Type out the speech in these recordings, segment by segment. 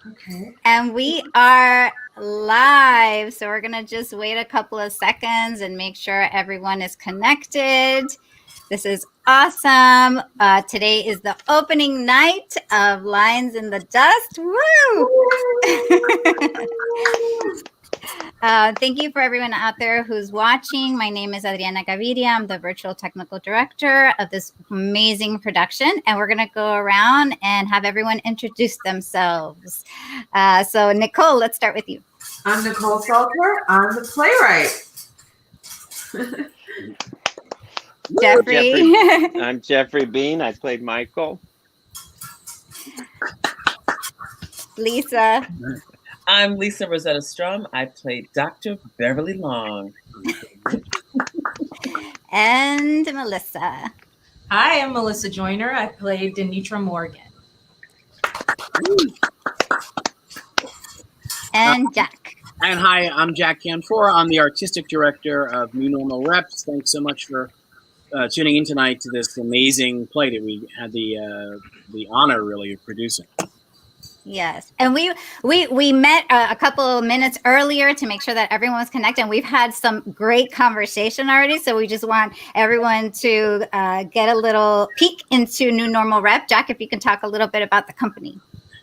Okay. And we are live. So we're going to just wait a couple of seconds and make sure everyone is connected. This is awesome. Today is the opening night of Lines in the Dust. Woo! Thank you for everyone out there who's watching. My name is Adriana Gaviria. I'm the virtual technical director of this amazing production. And we're going to go around and have everyone introduce themselves. So Nicole, let's start with you. I'm Nicole Salter. I'm the playwright. Jeffrey. I'm Jeffrey Bean. I played Michael. Lisa. I'm Lisa Rosetta Strum. I played Dr. Beverly Long. And Melissa. Hi, I'm Melissa Joyner. I played Denitra Morgan. And Jack. And hi, I'm Jack Canfora. I'm the artistic director of New Normal Reps. Thanks so much for tuning in tonight to this amazing play that we had the honor, really, of producing. Yes, and we met a couple of minutes earlier to make sure that everyone was connected. And we've had some great conversation already, so we just want everyone to get a little peek into New Normal Rep. Jack, if you can talk a little bit about the company.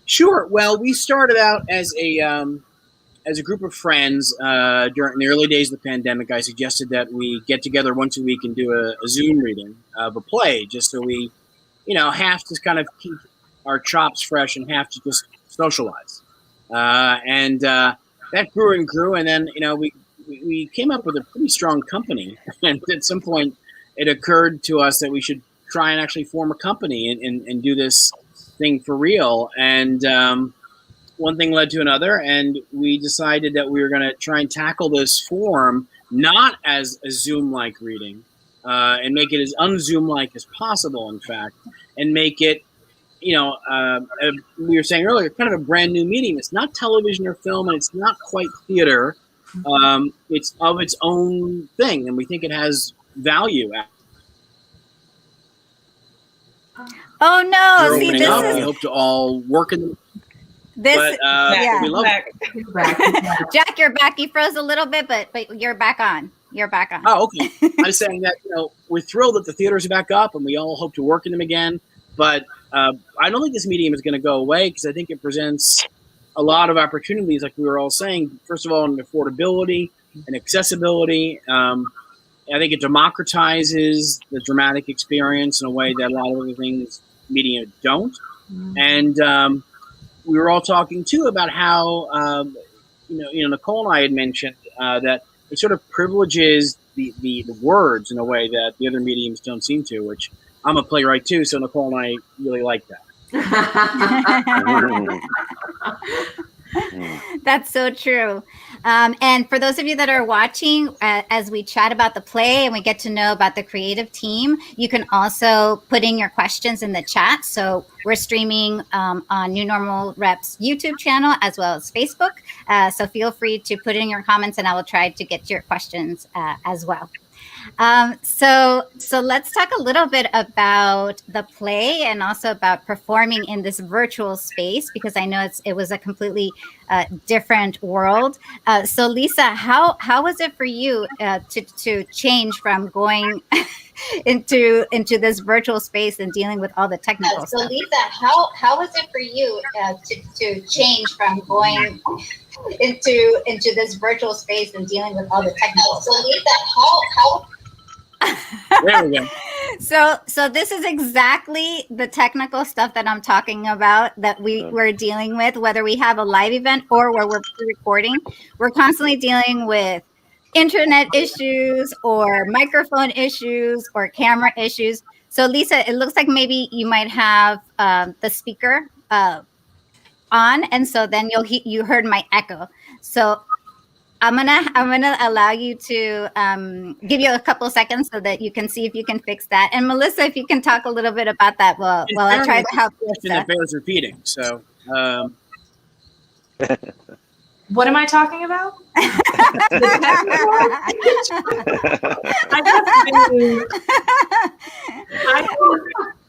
Sure. Well, we started out as a group of friends during the early days of the pandemic. I suggested that we get together once a week and do a Zoom reading of a play, just so we, have to kind of keep our chops fresh and have to just socialize. And that grew and grew. And then, we came up with a pretty strong company. And at some point, it occurred to us that we should try and actually form a company and do this thing for real. And one thing led to another. And we decided that we were going to try and tackle this form not as a Zoom-like reading and make it as un-Zoom-like as possible, in fact, and make it, we were saying earlier, kind of a brand new medium. It's not television or film, and it's not quite theater. It's of its own thing, and we think it has value. Oh no! See, this is. We hope to all work in. This, yeah. We love it. Jack, you're back. You froze a little bit, but you're back on. You're back on. Oh, okay. I'm saying that we're thrilled that the theaters are back up, and we all hope to work in them again. But I don't think this medium is going to go away because I think it presents a lot of opportunities, like we were all saying. First of all, in affordability and accessibility. I think it democratizes the dramatic experience in a way that a lot of other things media don't. Mm-hmm. And we were all talking too about how Nicole and I had mentioned that it sort of privileges the words in a way that the other mediums don't seem to, which I'm a playwright too, so Nicole and I really like that. That's so true. And for those of you that are watching, as we chat about the play and we get to know about the creative team, you can also put in your questions in the chat. So we're streaming on New Normal Reps YouTube channel as well as Facebook. So feel free to put in your comments and I will try to get to your questions as well. So let's talk a little bit about the play and also about performing in this virtual space, because I know it was a completely different world. So Lisa, how was it for you to change from going into this virtual space and dealing with all the technical stuff? So Lisa, how was it for you to change from going into this virtual space and dealing with all the technical stuff? So Lisa, how There we go. So this is exactly the technical stuff that I'm talking about that we're dealing with, whether we have a live event or where we're recording. We're constantly dealing with internet issues or microphone issues or camera issues. So Lisa, it looks like maybe you might have the speaker on, and so then you heard my echo. So I'm gonna allow you to give you a couple seconds so that you can see if you can fix that. And Melissa, if you can talk a little bit about that while I try to help you. That bears repeating. So, what am I talking about?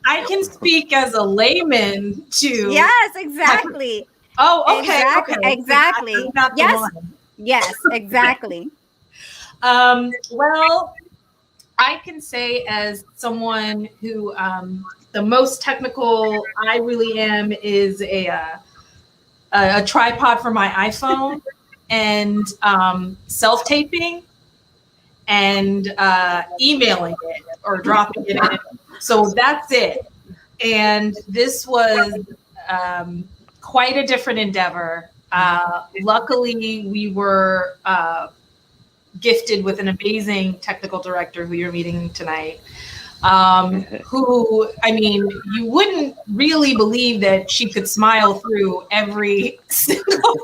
I can speak as a layman to. Yes, exactly. Oh, okay. Exactly. Okay. Exactly. I'm not the Yes. one. Yes, exactly. Well, I can say as someone who the most technical I really am is a tripod for my iPhone and self-taping and emailing it or dropping it in. So that's it. And this was quite a different endeavor. Luckily, we were gifted with an amazing technical director who you're meeting tonight. Who, I mean, you wouldn't really believe that she could smile through every single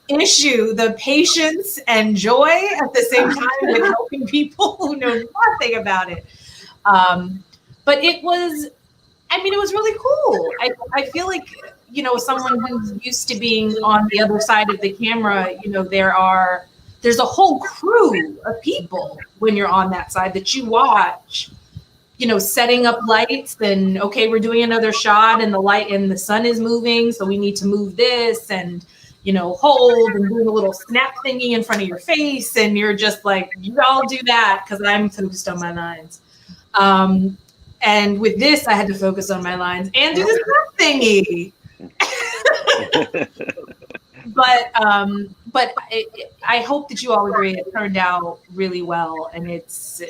issue, the patience and joy at the same time with helping people who know nothing about it. But it was, I mean, it was really cool. I feel like, you know, someone who's used to being on the other side of the camera, you know, there's a whole crew of people when you're on that side that you watch, you know, setting up lights and, okay, we're doing another shot and the light and the sun is moving, so we need to move this and, you know, hold and doing a little snap thingy in front of your face. And you're just like, you all do that because I'm focused on my lines. And with this, I had to focus on my lines and do the snap thingy. But I hope that you all agree it turned out really well, and it's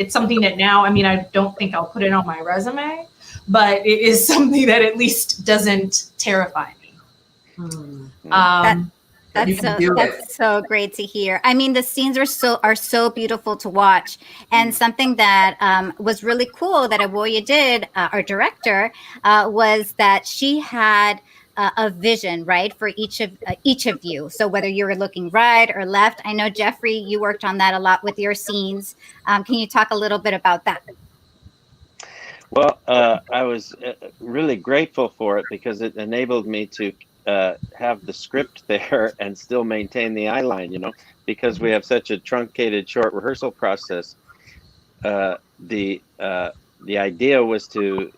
something that now, I mean, I don't think I'll put it on my resume, but it is something that at least doesn't terrify me. That's so great to hear. I mean, the scenes are so beautiful to watch, and something that was really cool that Awoya did, our director, was that she had a vision, right, for each of you. So whether you were looking right or left, I know Jeffrey, you worked on that a lot with your scenes. Can you talk a little bit about that? Well, I was really grateful for it because it enabled me to have the script there and still maintain the eye line, you know, because we have such a truncated short rehearsal process. The idea was to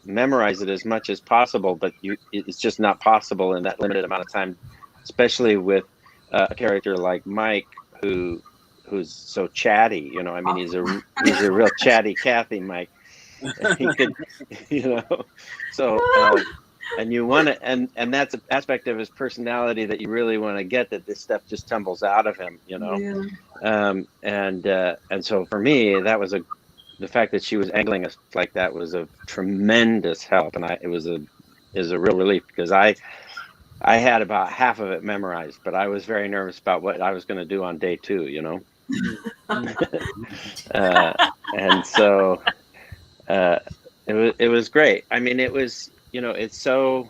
memorize it as much as possible, but it's just not possible in that limited amount of time, especially with a character like Mike who's so chatty, you know. I mean, he's a real chatty Cathy, Mike. He could, you know, so and you want to, and that's an aspect of his personality that you really want to get, that this stuff just tumbles out of him, you know. Yeah. And so for me, that was the fact that she was angling us like that was a tremendous help, and it was a real relief, because I had about half of it memorized, but I was very nervous about what I was going to do on day 2, you know. And so it was great. I mean, it was, you know, it's so.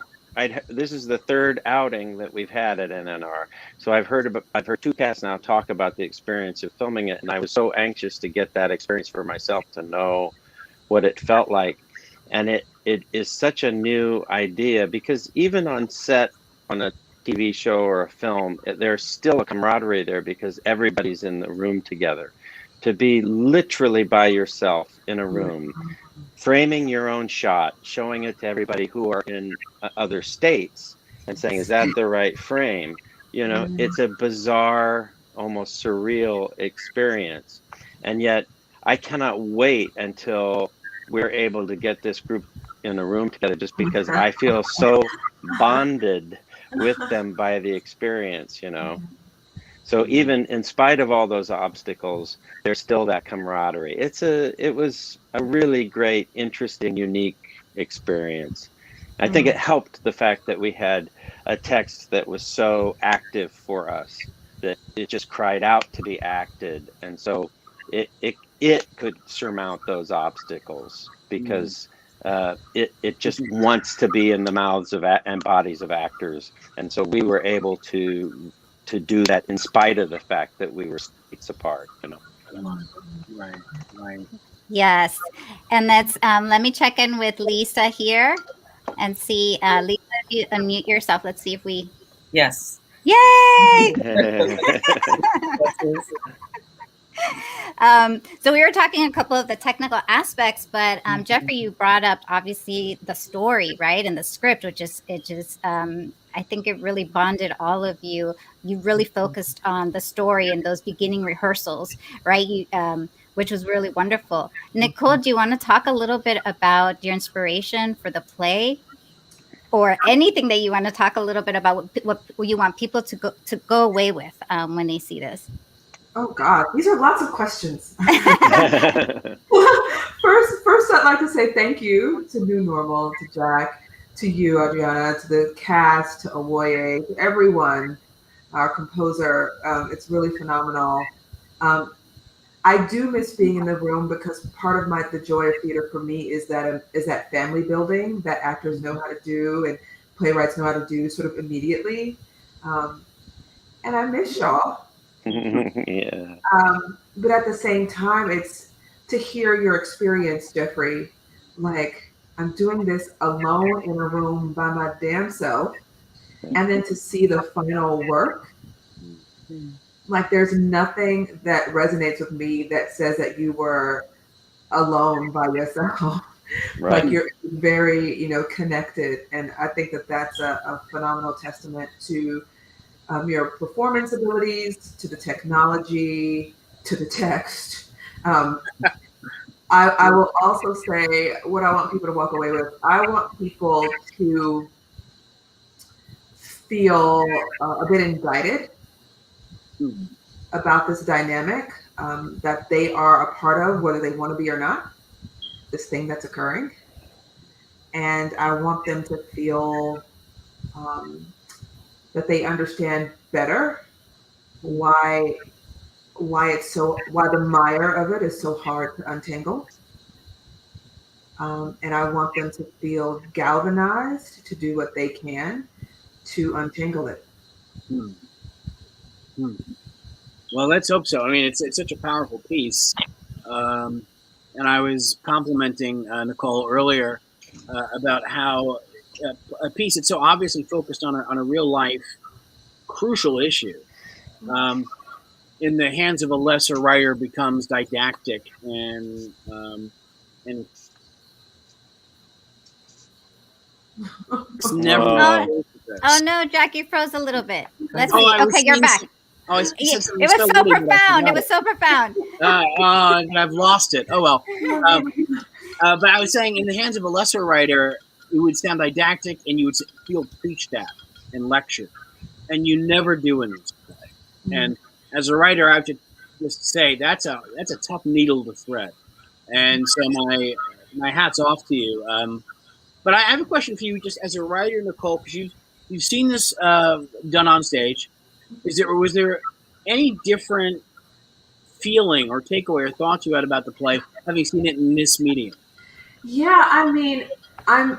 This is the 3rd outing that we've had at NNR, so I've heard 2 casts now talk about the experience of filming it, and I was so anxious to get that experience for myself, to know what it felt like. And it is such a new idea, because even on set on a TV show or a film, there's still a camaraderie there because everybody's in the room together. To be literally by yourself in a room, framing your own shot, showing it to everybody who are in other states and saying, is that the right frame? You know, it's a bizarre, almost surreal experience. And yet I cannot wait until we're able to get this group in a room together, just because I feel so bonded with them by the experience, you know. So even in spite of all those obstacles, there's still that camaraderie. It was a really great, interesting, unique experience. I think it helped the fact that we had a text that was so active for us, that it just cried out to be acted. And so it could surmount those obstacles, because it just wants to be in the mouths of and bodies of actors. And so we were able to do that in spite of the fact that we were states apart, you know. Right. Yes, and that's let me check in with Lisa here and see. Lisa, if you unmute yourself, let's see if we. Yes. Yay! So we were talking a couple of the technical aspects, but Jeffrey, you brought up obviously the story, right, and the script, which is I think it really bonded all of you. You really focused on the story and those beginning rehearsals, right? Which was really wonderful. Nicole, do you want to talk a little bit about your inspiration for the play, or anything that you want to talk a little bit about what you want people to go away with when they see this? Oh God, these are lots of questions. First, I'd like to say thank you to New Normal, to Jack, to you, Adriana, to the cast, to Awoye, to everyone, our composer. It's really phenomenal. I do miss being in the room because part of the joy of theater for me is that family building that actors know how to do and playwrights know how to do sort of immediately. And I miss y'all. Yeah. But at the same time, it's to hear your experience, Jeffrey. Like, I'm doing this alone in a room by my damn self, and then to see the final work. Like, there's nothing that resonates with me that says that you were alone by yourself. Right. Like, you're very, connected. And I think that that's a phenomenal testament to your performance abilities, to the technology, to the text. I will also say what I want people to walk away with. I want people to feel a bit indicted about this dynamic that they are a part of, whether they want to be or not, this thing that's occurring. And I want them to feel that they understand better why the mire of it is so hard to untangle. And I want them to feel galvanized to do what they can to untangle it. Well, let's hope so. I mean, it's such a powerful piece. And I was complimenting Nicole earlier about how a piece that's so obviously focused on a real life crucial issue in the hands of a lesser writer becomes didactic and it's never. Oh no, Jack, you froze a little bit. Let's see. Oh, Okay, you're back. Oh, it was so profound. It was so profound. I've lost it. Oh well. But I was saying, in the hands of a lesser writer, it would sound didactic, and you would feel preached at and lectured, and you never do in this play. And as a writer, I have to just say that's a tough needle to thread. And so my hat's off to you. But I have a question for you, just as a writer, Nicole, because you've seen this done on stage. Was there any different feeling or takeaway or thoughts you had about the play having seen it in this medium? Yeah, I mean, I'm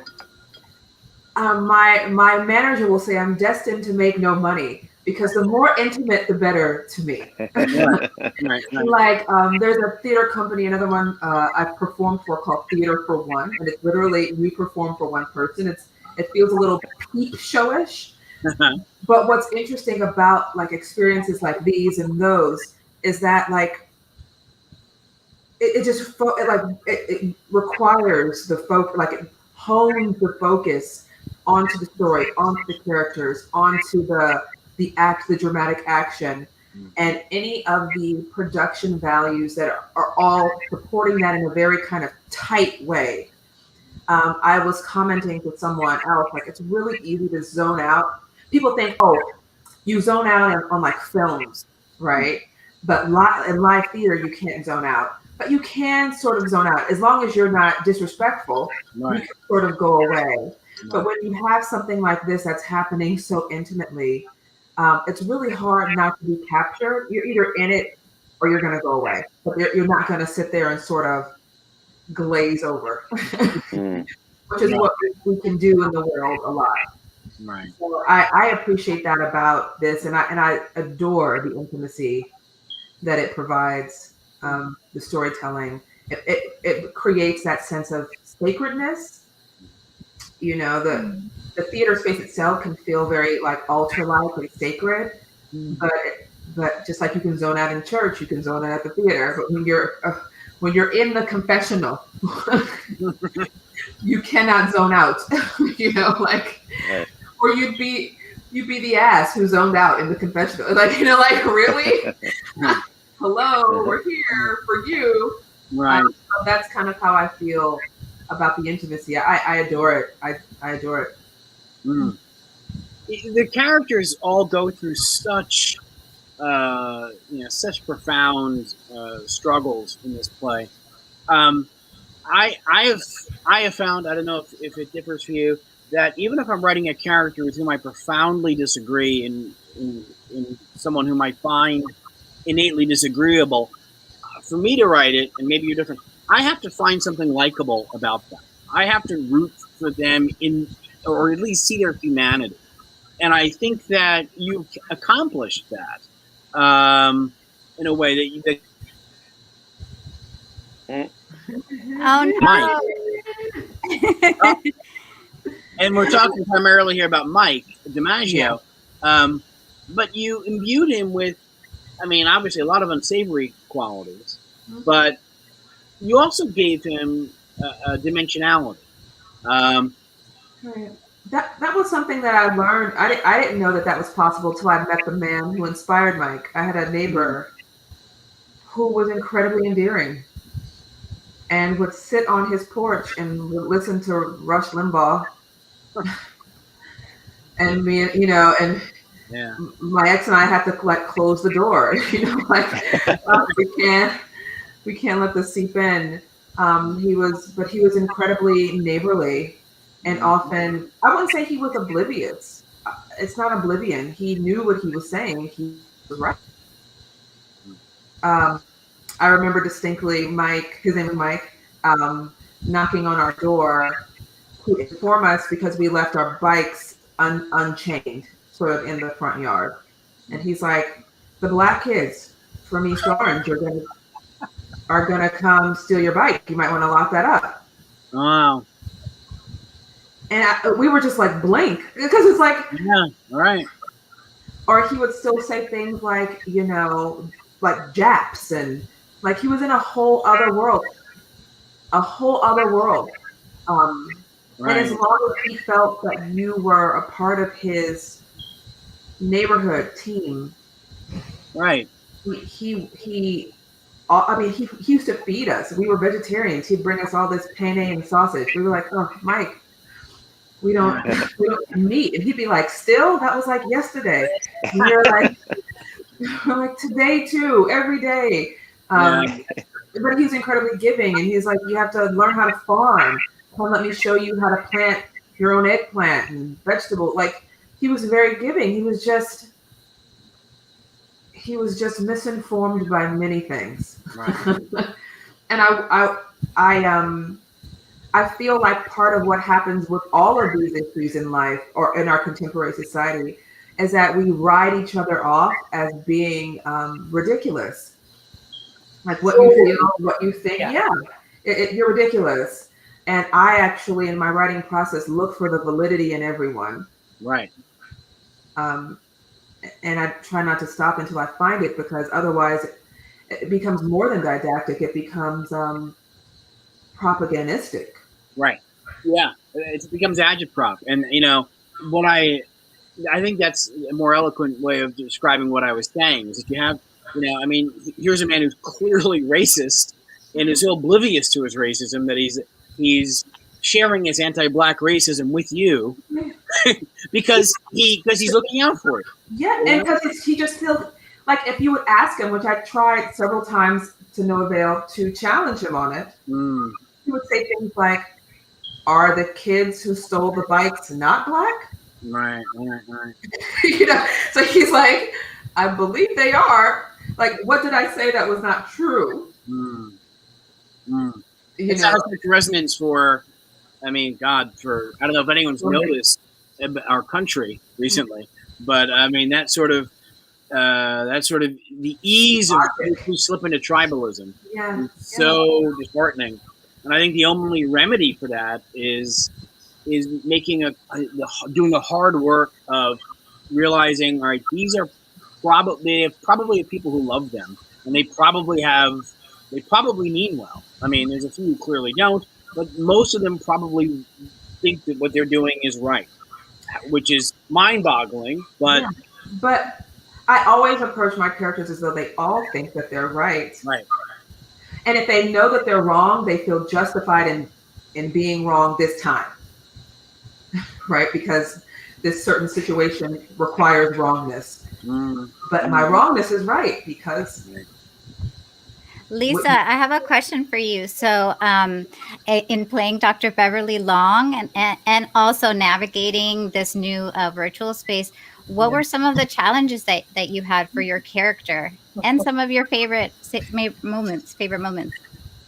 my manager will say I'm destined to make no money because the more intimate, the better to me. Right. Like, there's a theater company, another one I've performed for called Theater for One, and it's literally we perform for one person. It feels a little peep showish. But what's interesting about like experiences like these and those is that like it requires the focus, like it hones the focus onto the story, onto the characters, onto the dramatic action, and any of the production values that are all supporting that in a very kind of tight way. I was commenting to someone else, like it's really easy to zone out. People think, oh, you zone out on like films, right? But in live theater, you can't zone out. But you can sort of zone out as long as you're not disrespectful. Right. You can sort of go away. Right. But when you have something like this that's happening so intimately, it's really hard not to be captured. You're either in it or you're going to go away. But you're not going to sit there and sort of glaze over, which is what we can do in the world a lot. Right. So I appreciate that about this, and I adore the intimacy that it provides. The storytelling, it creates that sense of sacredness. You know, the theater space itself can feel very like altar-like and sacred, but But just like you can zone out in church, you can zone out at the theater. But when you're in the confessional, you cannot zone out. You know, like, Right. or you'd be the ass who zoned out in the confessional. Like, you know, like, really? Hello, we're here for you. Right. So that's kind of how I feel about the intimacy. I adore it. I adore it. Mm. The characters all go through such, such profound struggles in this play. I have found, I don't know if it differs for you, that even if I'm writing a character with whom I profoundly disagree in someone whom I find innately disagreeable, for me to write it, and maybe you're different, I have to find something likable about them. I have to root for them or at least see their humanity. And I think that you've accomplished that in a way that Oh no. Mike. And we're talking primarily here about Mike DiMaggio. But you imbued him with, I mean, obviously a lot of unsavory qualities, but you also gave him a dimensionality. Right. That was something that I learned. I didn't know that was possible till I met the man who inspired Mike. I had a neighbor who was incredibly endearing and would sit on his porch and would listen to Rush Limbaugh. And me, you know, and my ex and I had to like close the door. You know, like we can't let this seep in. He was incredibly neighborly. And often, I wouldn't say he was oblivious. It's not oblivion. He knew what he was saying. He was right. I remember distinctly Mike, his name was Mike, knocking on our door to inform us because we left our bikes unchained, sort of in the front yard. And he's like, the black kids from East Orange are gonna come steal your bike. You might want to lock that up. Wow. And we were just like blink because it's like, yeah, right. Or he would still say things like, you know, like Japs, and like he was in a whole other world. Right. And as long as he felt that you were a part of his neighborhood team, right? He used to feed us. We were vegetarians. He'd bring us all this penne and sausage. We were like, oh, Mike, we don't meat. And he'd be like, still? That was like yesterday. And we're like today too, every day. But he's incredibly giving, and he's like, you have to learn how to farm. Come, let me show you how to plant your own eggplant and vegetable. Like, he was very giving. He was just misinformed by many things. Right. And I feel like part of what happens with all of these issues in life or in our contemporary society is that we write each other off as being ridiculous. Like what you feel, what you think, you're ridiculous. And I actually, in my writing process, look for the validity in everyone. Right. And I try not to stop until I find it, because otherwise it becomes more than didactic. It becomes propagandistic. Right. Yeah. It becomes agitprop. And, you know, what I think that's a more eloquent way of describing what I was saying is that you have, you know, I mean, here's a man who's clearly racist and is so oblivious to his racism that he's sharing his anti-black racism with you because he's looking out for it. Yeah, and because he just feels like, if you would ask him, which I tried several times to no avail, to challenge him on it, he would say things like, "Are the kids who stole the bikes not black?" Right. You know, so he's like, "I believe they are." Like, what did I say that was not true? It sounds like resonance for, I mean, God, for, I don't know if anyone's noticed our country recently, but I mean, that sort of the ease of we slip into tribalism is so disheartening. And I think the only remedy for that is making doing the hard work of realizing, all right, these are probably have people who love them, and they probably mean well. I mean, there's a few who clearly don't, but most of them probably think that what they're doing is right, which is mind-boggling. But but I always approach my characters as though they all think that they're right. Right. And if they know that they're wrong, they feel justified in being wrong this time. Right? Because this certain situation requires wrongness. But my wrongness is right because... Lisa, I have a question for you. So in playing Dr. Beverly Long and also navigating this new virtual space, what were some of the challenges that you had for your character and some of your favorite moments?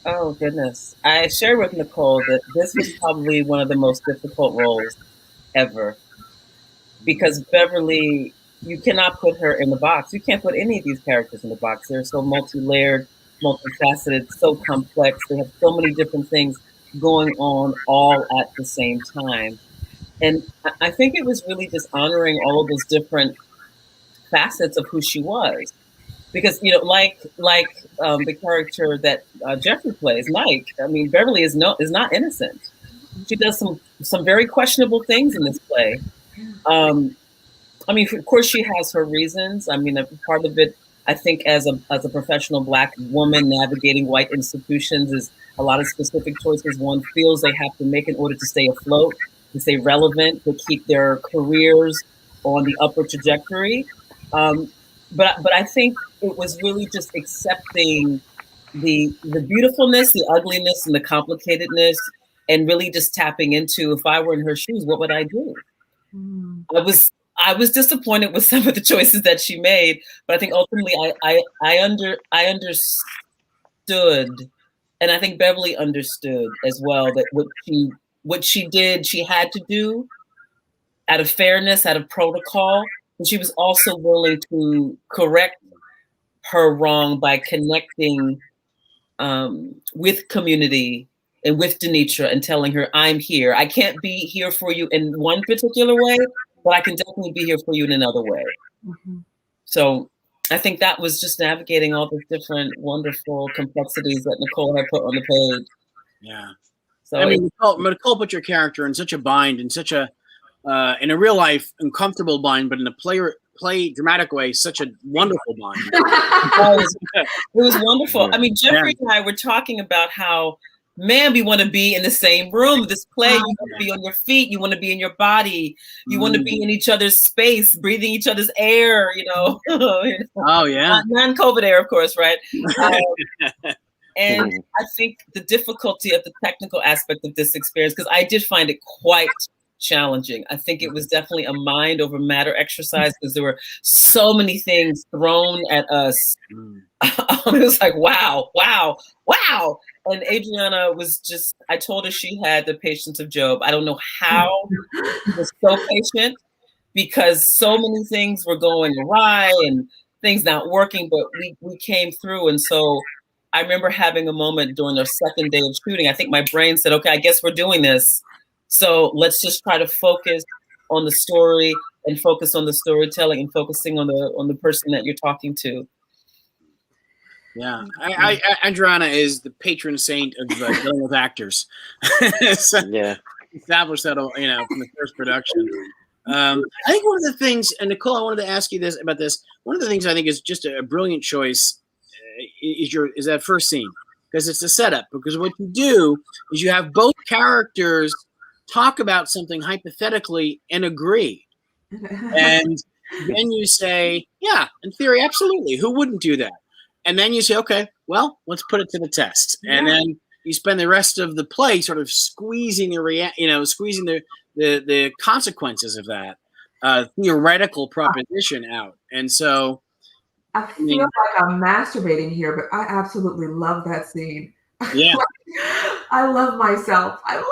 Oh, goodness. I shared with Nicole that this was probably one of the most difficult roles ever. Because Beverly, you cannot put her in the box. You can't put any of these characters in the box. They're so multi-layered, multifaceted, so complex. They have so many different things going on all at the same time. And I think it was really just honoring all of those different facets of who she was. Because, you know, like the character that Jeffrey plays, Mike, I mean, Beverly is not innocent. She does some very questionable things in this play. I mean, of course, she has her reasons. I mean, part of it, I think, as a professional Black woman navigating white institutions, is a lot of specific choices one feels they have to make in order to stay afloat, to stay relevant, to keep their careers on the upward trajectory. But I think it was really just accepting the beautifulness, the ugliness, and the complicatedness, and really just tapping into, if I were in her shoes, what would I do? I was disappointed with some of the choices that she made, but I think ultimately I understood, and I think Beverly understood as well, that what she did, she had to do out of fairness, out of protocol, but she was also willing to correct her wrong by connecting with community and with Denitra and telling her, I'm here. I can't be here for you in one particular way, but I can definitely be here for you in another way. So I think that was just navigating all the different wonderful complexities that Nicole had put on the page. Yeah. So I mean, Nicole put your character in such a bind, in such a, in a real life, uncomfortable bind, but in a play dramatic way, such a wonderful bind. It was wonderful. I mean, Jeffrey and I were talking about how, man, we want to be in the same room. This play, you want to be on your feet, you want to be in your body, you want to be in each other's space, breathing each other's air, you know. Oh, yeah. Non-COVID air, of course, right? And I think the difficulty of the technical aspect of this experience, because I did find it quite challenging. I think it was definitely a mind over matter exercise, because there were so many things thrown at us. It was like, wow. And Adriana was just, I told her she had the patience of Job. I don't know how she was so patient, because so many things were going awry and things not working, but we came through. And so I remember having a moment during our second day of shooting. I think my brain said, okay, I guess we're doing this. So let's just try to focus on the story and focus on the storytelling and focusing on the person that you're talking to. Yeah, Adriana is the patron saint of dealing with actors. So established that, you know, from the first production. I think one of the things, and Nicole, I wanted to ask you this about this. One of the things I think is just a brilliant choice is that first scene, because it's a setup. Because what you do is you have both characters talk about something hypothetically and agree, and then you say, yeah, in theory, absolutely, who wouldn't do that? And then you say, okay, well, let's put it to the test. Yeah. And then you spend the rest of the play sort of squeezing the consequences of that theoretical proposition out. And so I feel like I'm masturbating here, but I absolutely love that scene. Yeah. I love myself. I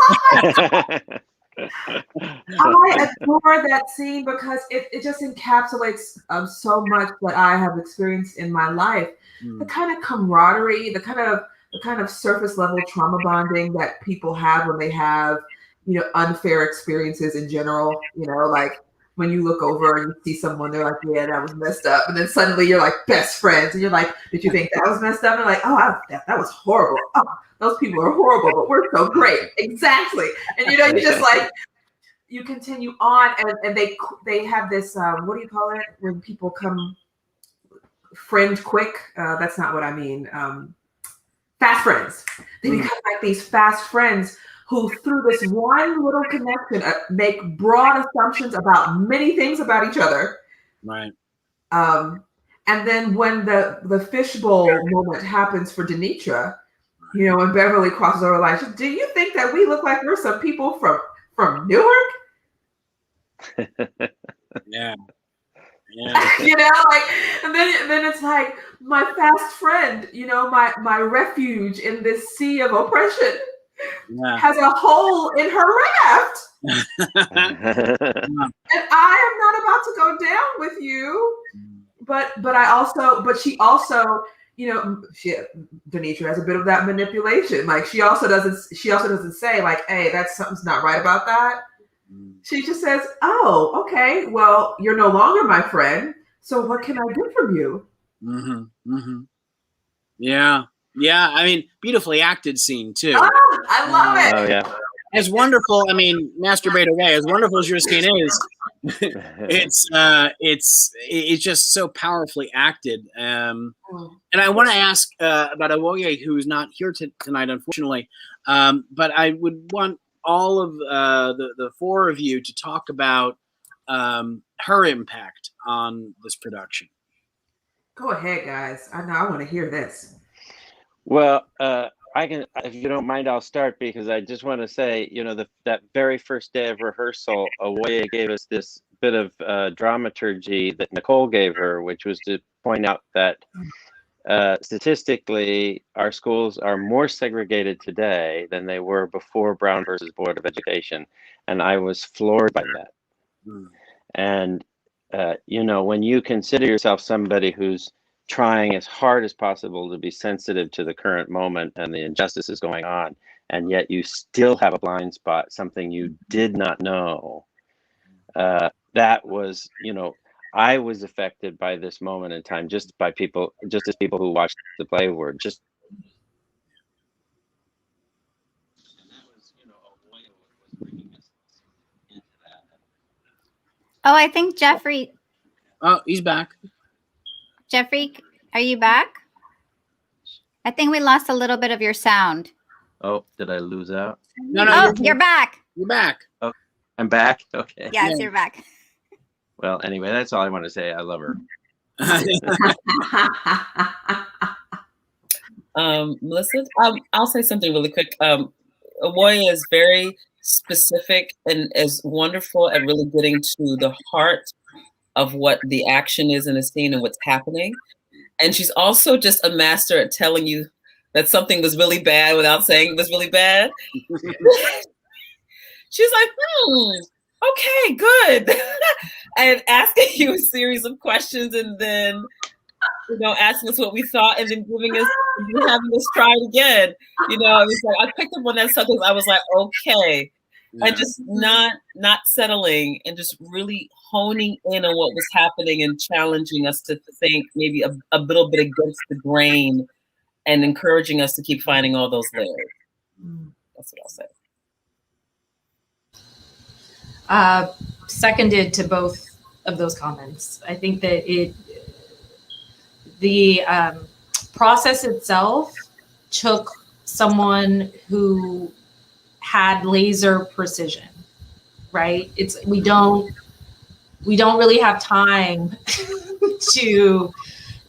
adore that scene because it just encapsulates so much that I have experienced in my life. The kind of camaraderie, the kind of surface level trauma bonding that people have when they have, you know, unfair experiences in general. You know, like when you look over and you see someone, they're like, yeah, that was messed up. And then suddenly you're like best friends. And you're like, did you think that was messed up? And they're like, oh, that was horrible. Oh, those people are horrible, but we're so great. Exactly. And you just like, you continue on, and they have this, what do you call it? When people come friend quick. That's not what I mean. Fast friends. They become like these fast friends who, through this one little connection, make broad assumptions about many things about each other. Right. And then when the fishbowl moment happens for Denitra, when Beverly crosses over the line, do you think that we look like we're some people from Newark? Yeah. And then it's like my fast friend, my refuge in this sea of oppression, has a hole in her raft. And I am not about to go down with you. But she also, Denitra has a bit of that manipulation. Like she also doesn't say like, hey, something's not right about that. She just says, oh, okay, well, you're no longer my friend, so what can I do from you? Mm-hmm. Mm-hmm. Yeah. Yeah. I mean, beautifully acted scene, too. Oh, I love it. Oh, yeah. As wonderful, I mean, masturbate away, as wonderful as your scene is, it's just so powerfully acted. And I want to ask about Awoye, who's not here tonight, unfortunately, but I would want all of the four of you to talk about her impact on this production. Go ahead, guys. I know I want to hear this. Well, I can, if you don't mind, I'll start because I just want to say, that very first day of rehearsal, Awoye gave us this bit of dramaturgy that Nicole gave her, which was to point out that statistically, our schools are more segregated today than they were before Brown versus Board of Education. And I was floored by that. And, when you consider yourself somebody who's trying as hard as possible to be sensitive to the current moment and the injustices going on, and yet you still have a blind spot, something you did not know, that was, I was affected by this moment in time just as people who watched the play were. Just Oh, I think Jeffrey. Oh, he's back. Jeffrey, are you back? I think we lost a little bit of your sound. Oh, did I lose out? No, you're back. You're back. Oh, I'm back. Okay. Yes, you're back. Well, anyway, that's all I want to say. I love her. Melissa, I'll say something really quick. Awoye is very specific and is wonderful at really getting to the heart of what the action is in a scene and what's happening. And she's also just a master at telling you that something was really bad without saying it was really bad. She's like, okay, good. And asking you a series of questions and then, asking us what we thought and then having us try it again. It was like, I picked up on that stuff because I was like, okay. Yeah. And just not settling and just really honing in on what was happening and challenging us to think maybe a little bit against the grain and encouraging us to keep finding all those layers. That's what I'll say. Seconded to both of those comments. I think that the process itself took someone who had laser precision, right? We don't really have time to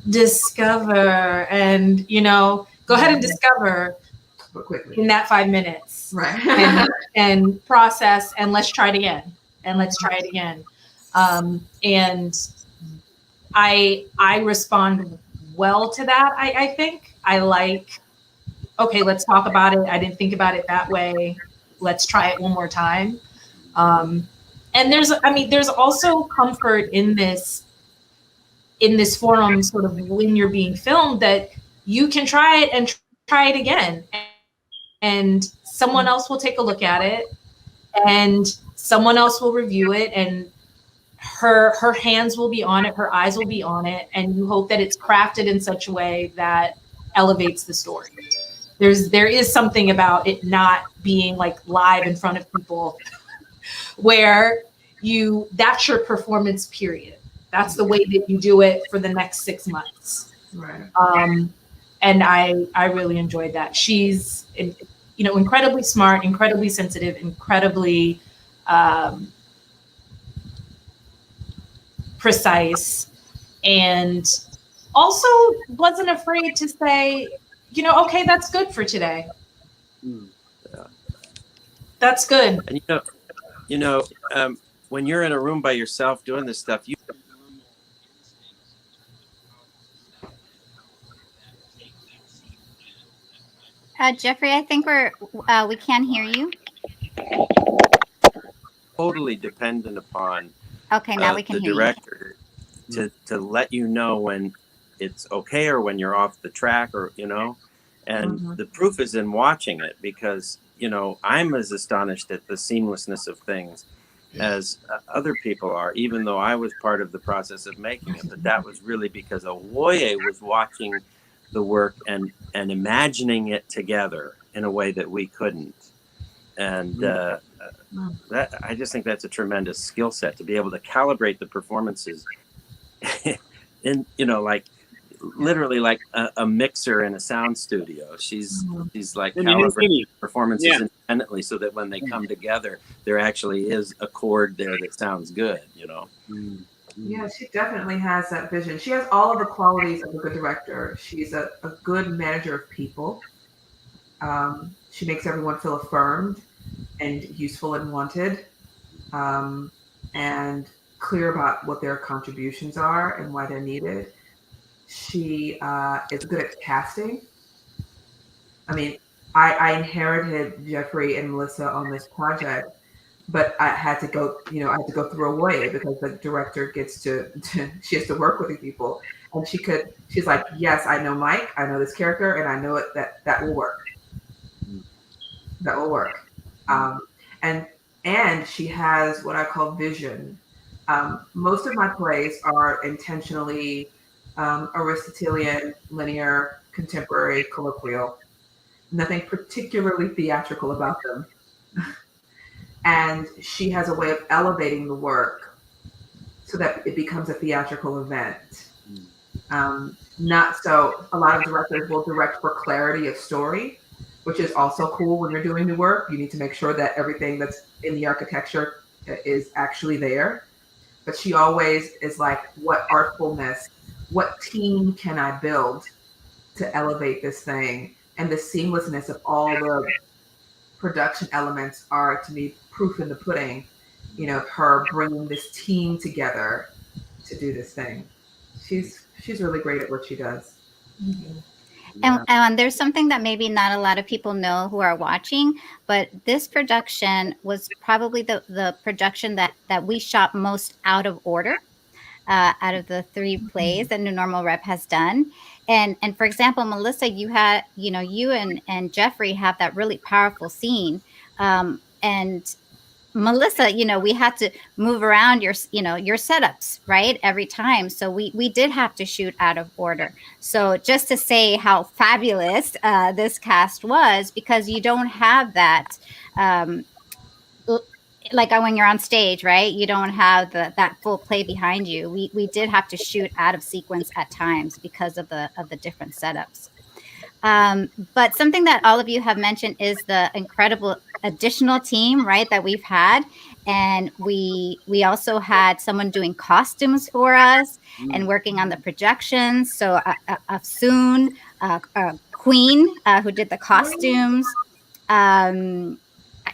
discover and go ahead and discover quickly in that 5 minutes, right? and process and let's try it again and I respond well to that. I think I like, okay, let's talk about it. I didn't think about it that way. Let's try it one more time. And there's also comfort in this forum, sort of when you're being filmed, that you can try it and try it again. And someone else will take a look at it and someone else will review it and her hands will be on it, her eyes will be on it, and you hope that it's crafted in such a way that elevates the story. There is something about it not being like live in front of people where that's your performance period. That's the way that you do it for the next 6 months. Right. And I really enjoyed that. She's, incredibly smart, incredibly sensitive, incredibly precise, and also wasn't afraid to say, okay, that's good for today. Yeah. That's good. And when you're in a room by yourself doing this stuff, you Jeffrey, I think we can't hear you. totally dependent upon Okay, now we can the hear director to let you know when it's okay or when you're off the track, or and the proof is in watching it, because I'm as astonished at the seamlessness of things as other people are, even though I was part of the process of making it. But that was really because Owoye was watching the work and imagining it together in a way that we couldn't. And that, I just think that's a tremendous skill set, to be able to calibrate the performances in, like literally like a mixer in a sound studio. She's like calibrating performances independently, so that when they come together, there actually is a chord there that sounds good, Yeah, she definitely has that vision. She has all of the qualities of a good director. She's a good manager of people. She makes everyone feel affirmed and useful and wanted, and clear about what their contributions are and why they're needed. She is good at casting. I mean, I inherited Jeffrey and Melissa on this project, but I had to go, I had to go through a way, because the director gets she has to work with these people. And she's like, yes, I know Mike, I know this character, and I know it, that will work. That will work. And she has what I call vision. Most of my plays are intentionally Aristotelian, linear, contemporary, colloquial. Nothing particularly theatrical about them. And she has a way of elevating the work so that it becomes a theatrical event. Not so, a lot of directors will direct for clarity of story, which is also cool. When you're doing the work, you need to make sure that everything that's in the architecture is actually there. But she always is like, what artfulness, what team can I build to elevate this thing? And the seamlessness of all the production elements are, to me, proof in the pudding, her bringing this team together to do this thing. She's really great at what she does. And there's something that maybe not a lot of people know who are watching, but this production was probably the production that we shot most out of order. Out of the 3 plays that New Normal Rep has done. And for example, Melissa, you had, you and Jeffrey have that really powerful scene. And Melissa, we had to move around your setups, right? Every time. So we did have to shoot out of order. So just to say how fabulous this cast was, because you don't have that, like when you're on stage, right? You don't have that full play behind you. We did have to shoot out of sequence at times because of the different setups. But something that all of you have mentioned is the incredible additional team, right, that we've had. And we also had someone doing costumes for us and working on the projections. So Afsoon, Queen, who did the costumes.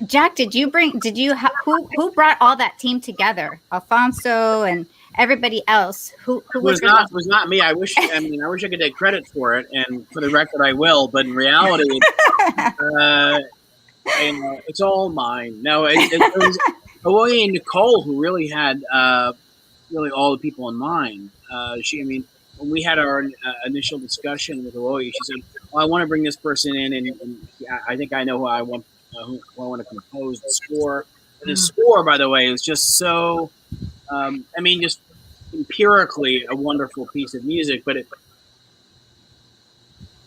Jack, who brought all that team together? Alfonso and everybody else. Who was not me. I wish I could take credit for it, and for the record, I will. But in reality, it's all mine. No, it was Owoye and Nicole who really had really all the people in mind. When we had our initial discussion with Owoye, she said, "Well, I want to bring this person in, and I think I know who I want." Who I want to compose the score. And the score, by the way, is just so I mean, just empirically a wonderful piece of music, but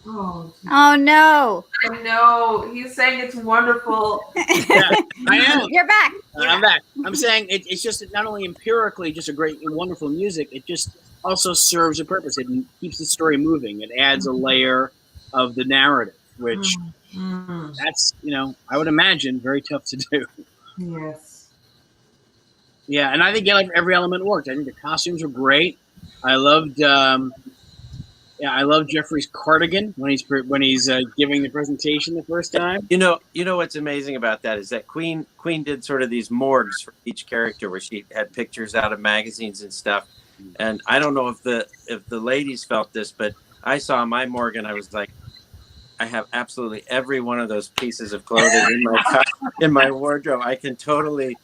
Oh, Oh no. I know. He's saying it's wonderful. yeah, I am. You're back. I'm back. I'm saying it's just not only empirically just a great, wonderful music. It just also serves a purpose. It keeps the story moving. It adds a layer of the narrative, which that's I would imagine very tough to do. Yes. Yeah, and I think every element worked. I think the costumes were great. I loved. I love Jeffrey's cardigan when he's giving the presentation the first time. You know what's amazing about that is that Queen did sort of these morgues for each character where she had pictures out of magazines and stuff. And I don't know if the ladies felt this, but I saw my morgue and I was like, I have absolutely every one of those pieces of clothing in my wardrobe. I can totally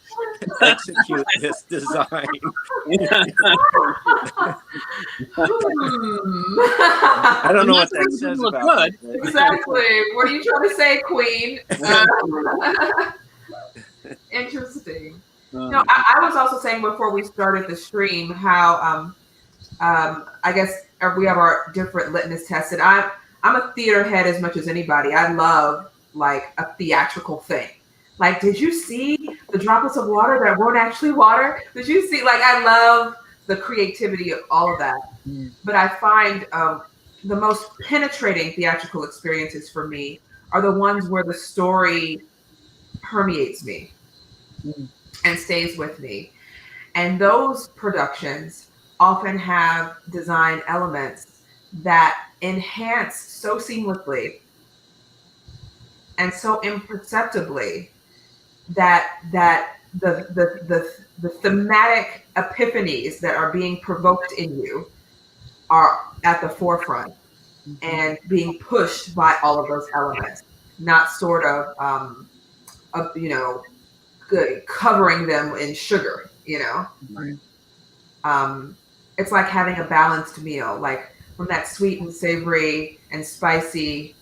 execute this design. I don't know what that says about it. Exactly. What are you trying to say, Queen? Interesting. No, I was also saying before we started the stream how I guess we have our different litmus tests, and I'm a theater head as much as anybody. I love like a theatrical thing. Like, did you see the droplets of water that weren't actually water? Did you see? Like, I love the creativity of all of that. But I find the most penetrating theatrical experiences for me are the ones where the story permeates me and stays with me. And those productions often have design elements that enhance so seamlessly and so imperceptibly that the thematic epiphanies that are being provoked in you are at the forefront and being pushed by all of those elements, not sort of good covering them in sugar, it's like having a balanced meal, like when that sweet and savory and spicy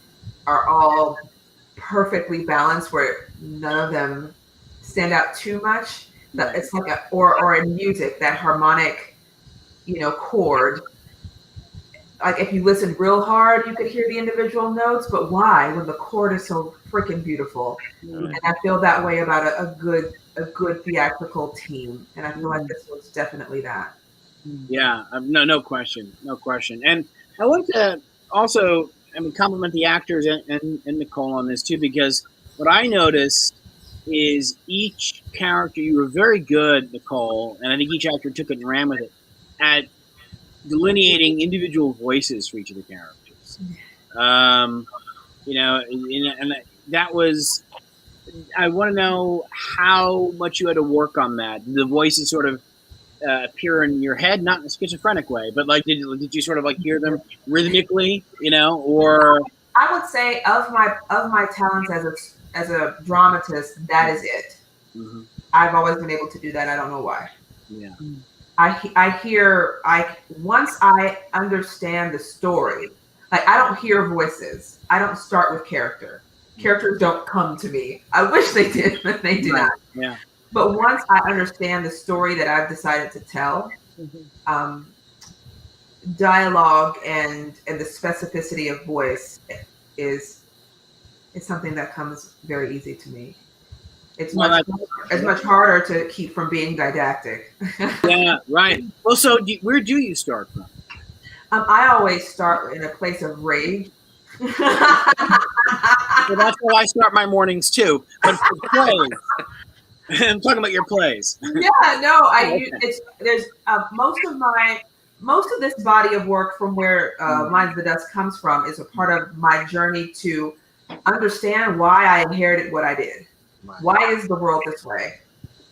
are all perfectly balanced, where none of them stand out too much. It's like or in music, that harmonic, chord. Like if you listen real hard, you could hear the individual notes, but why? When the chord is so freaking beautiful. And I feel that way about a good theatrical team, and I feel like this was definitely that. Yeah, no question. And I want to also, compliment the actors and Nicole on this too, because what I noticed is each character, you were very good, Nicole, and I think each actor took it and ran with it, at delineating individual voices for each of the characters. And that was, I want to know how much you had to work on that. The voices sort of appear in your head, not in a schizophrenic way, but like did you sort of like hear them rhythmically, or? I would say of my talents as a dramatist, that is it. I've always been able to do that. I don't know why. Yeah. Once I understand the story, like I don't hear voices. I don't start with character. Characters don't come to me. I wish they did, but they do not. Yeah. But once I understand the story that I've decided to tell, dialogue and the specificity of voice is something that comes very easy to me. It's much harder to keep from being didactic. Yeah, right. Well, so where do you start from? I always start in a place of rage. Well, that's how I start my mornings too. But for plays, I'm talking about your plays. Yeah, no, there's most of this body of work from where Lines of the Dust comes from is a part of my journey to understand why I inherited what I did. Why is the world this way?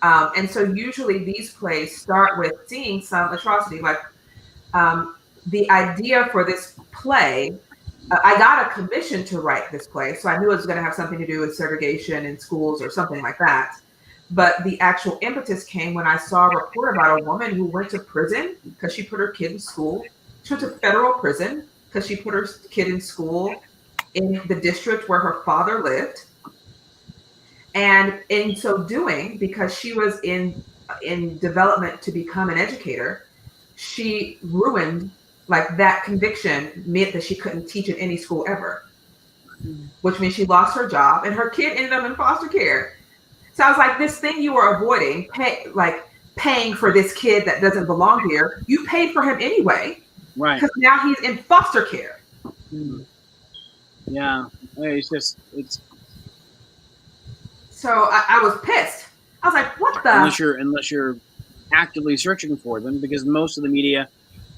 And so usually these plays start with seeing some atrocity, like the idea for this play. I got a commission to write this play, so I knew it was going to have something to do with segregation in schools or something like that. But the actual impetus came when I saw a report about a woman who went to prison because she put her kid in school. She went to federal prison because she put her kid in school in the district where her father lived. And in so doing, because she was in in development to become an educator, she ruined, like, that conviction meant that she couldn't teach in any school ever, which means she lost her job and her kid ended up in foster care. So I was like, this thing you were avoiding, paying for this kid that doesn't belong here, you paid for him anyway, Right. because now he's in foster care. Yeah. It's So I was pissed. I was like, what the? unless you're actively searching for them, because most of the media,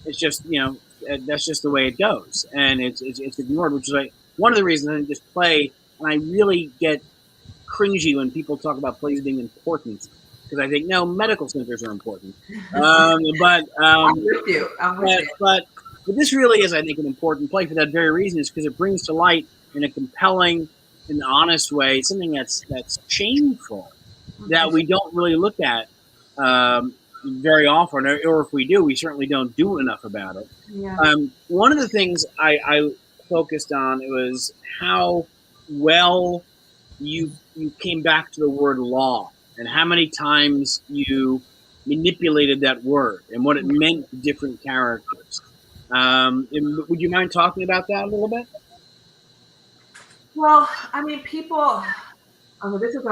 it's just, that's just the way it goes, and it's ignored, which is like one of the reasons I just play, and I really get cringy when people talk about plays being important, because I think, no, medical centers are important. I'm with you. But this really is, I think, an important play for that very reason, is because it brings to light in a compelling and honest way something that's shameful, that we don't really look at very often, or if we do, we certainly don't do enough about it. Yeah. One of the things I focused on was how well you came back to the word law, and how many times you manipulated that word and what it meant to different characters. Would you mind talking about that a little bit? Well, I mean, people. Oh, this is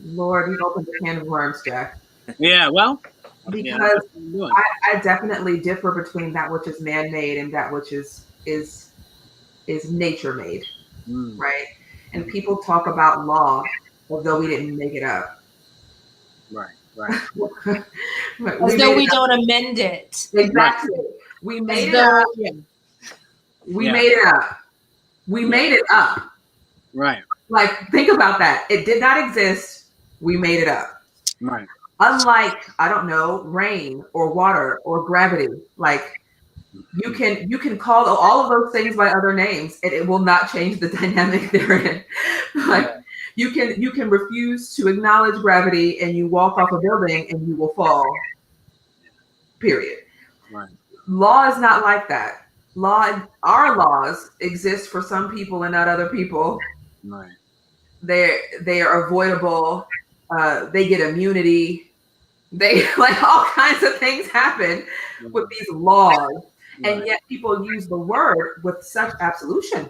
Lord. You've opened a can of worms, Jack. Yeah. Well, because I definitely differ between that which is man-made and that which is nature-made, right? And people talk about law as though we didn't make it up. Right. As though we don't amend it. Exactly. We made it up. We made it up. We made it up. Right. Like, think about that. It did not exist. We made it up. Right. Unlike, I don't know, rain or water or gravity. Like, you can call all of those things by other names and it will not change the dynamic they're in. Like, you can refuse to acknowledge gravity and you walk off a building and you will fall. Period. Right. Law is not like that. Our laws exist for some people and not other people. Right. They are avoidable. They get immunity. They, like, all kinds of things happen with these laws, and yet people use the word with such absolution.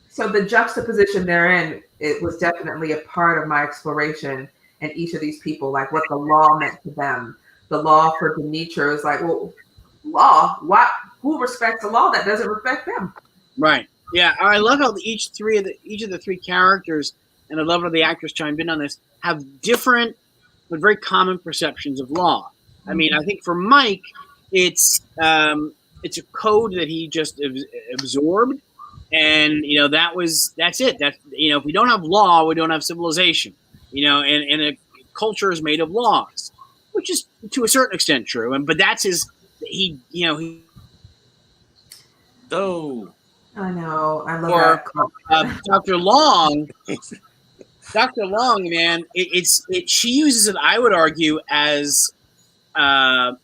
So the juxtaposition therein, it was definitely a part of my exploration. And each of these people, like, what the law meant to them. The law for Denitra is like, well, law. What? Who respects the law that doesn't respect them? Right. Yeah, I love how each of the three characters, and I love how the actors chimed in on this, have different but very common perceptions of law. I mean, I think for Mike, it's a code that he just absorbed, and that's it. That if we don't have law, we don't have civilization. And a culture is made of laws, which is to a certain extent true. But that's his. So. I know. I love that. Dr. Long, man, she uses it, I would argue, as a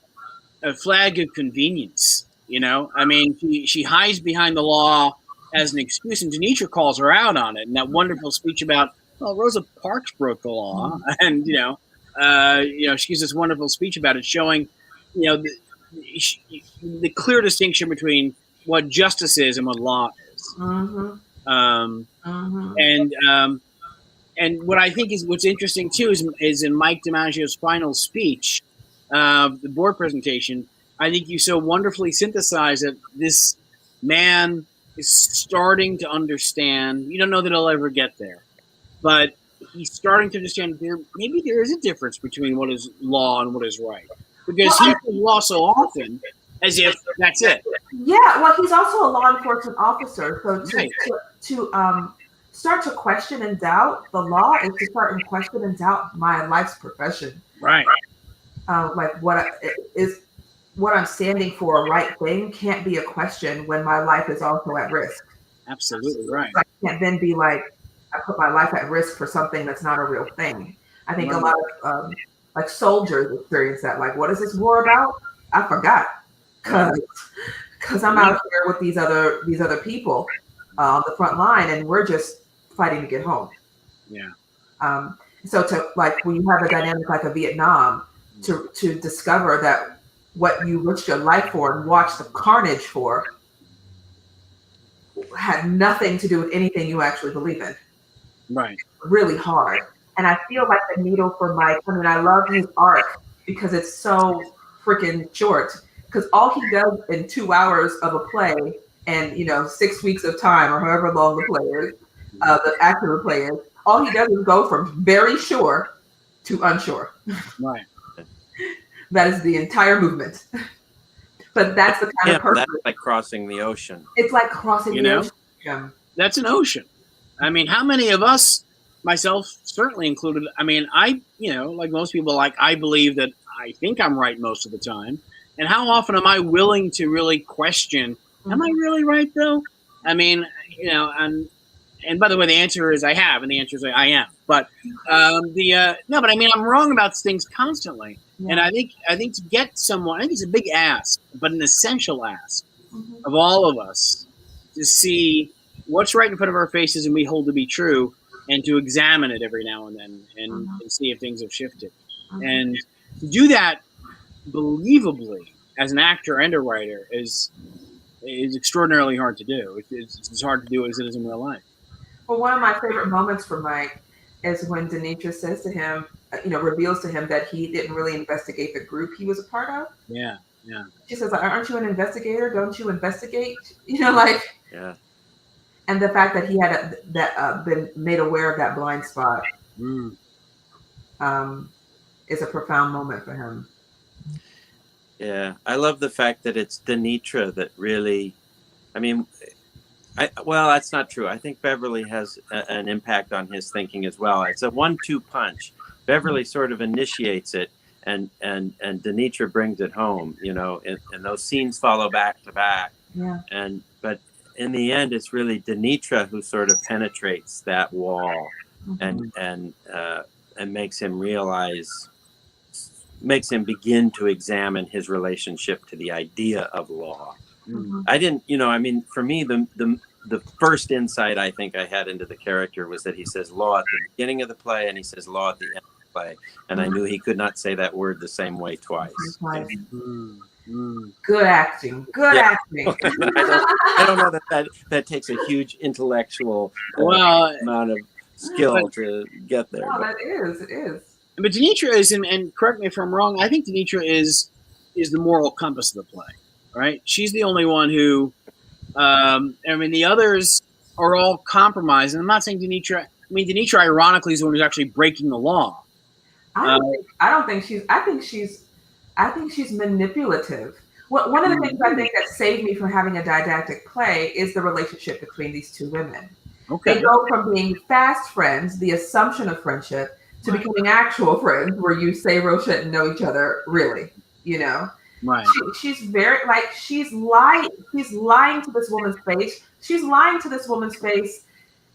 flag of convenience. I mean, she hides behind the law as an excuse, and Denitra calls her out on it. And that wonderful speech about, well, Rosa Parks broke the law, and she gives this wonderful speech about it, showing, the clear distinction between what justice is and what law is. And what I think is what's interesting too is in Mike DiMaggio's final speech, the board presentation, I think you so wonderfully synthesize that this man is starting to understand. You don't know that he'll ever get there, but he's starting to understand maybe there is a difference between what is law and what is right, because he uses law so often as if that's it. Yeah, well, he's also a law enforcement officer, so to start to question and doubt the law is to start and question and doubt my life's profession. Right. Like, what I'm standing for, a right thing, can't be a question when my life is also at risk. Absolutely right. So I can't then be like, I put my life at risk for something that's not a real thing. I think a lot of like soldiers experience that. Like, what is this war about? I forgot. Because I'm out here with these other people on the front line, and we're just fighting to get home. Yeah. So to like when you have a dynamic like a Vietnam, to discover that what you risked your life for and watched the carnage for had nothing to do with anything you actually believe in. Right. Really hard. And I feel like the needle for Mike, I mean, I love his arc because it's so freaking short. Because all he does in 2 hours of a play and, 6 weeks of time or however long the play is, the actor of the play is, all he does is go from very sure to unsure. Right. That is the entire movement. But that's the kind of person. That's like crossing the ocean. It's like crossing the ocean. That's an ocean. I mean, how many of us, myself certainly included, I mean, like most people, like I believe that I think I'm right most of the time. And how often am I willing to really question, am I really right though? I mean, and by the way, the answer is I have, and the answer is I am. But no, but I mean, I'm wrong about things constantly. Yeah. And I think to get someone, I think it's a big ask, but an essential ask of all of us to see what's right in front of our faces and we hold to be true, and to examine it every now and then and see if things have shifted. And to do that believably as an actor and a writer is extraordinarily hard to do. It's as hard to do as it is in real life. Well, one of my favorite moments for Mike is when Denitra says to him, reveals to him that he didn't really investigate the group he was a part of. Yeah. She says, "Aren't you an investigator? Don't you investigate?" Yeah. And the fact that he had been made aware of that blind spot is a profound moment for him. Yeah, I love the fact that it's Denitra that really, I mean, that's not true. I think Beverly has an impact on his thinking as well. It's a 1-2 punch. Beverly sort of initiates it, and Denitra brings it home, and those scenes follow back to back. Yeah. But in the end, it's really Denitra who sort of penetrates that wall and makes him realize, makes him begin to examine his relationship to the idea of law. I didn't, for me, the first insight I think I had into the character was that he says law at the beginning of the play and he says law at the end of the play. And I knew he could not say that word the same way twice. Good acting. Good acting. I don't know that takes a huge intellectual amount of skill to get there. No, it is. But Denitra is, and correct me if I'm wrong, I think Denitra is the moral compass of the play, right? She's the only one who, the others are all compromised. And I'm not saying Denitra, Denitra ironically is the one who's actually breaking the law. I think she's manipulative. One of the things I think that saved me from having a didactic play is the relationship between these two women. Okay. They go from being fast friends, the assumption of friendship, to becoming actual friends where you say Rochette and know each other really, Right. She's very she's lying to this woman's face. She's lying to this woman's face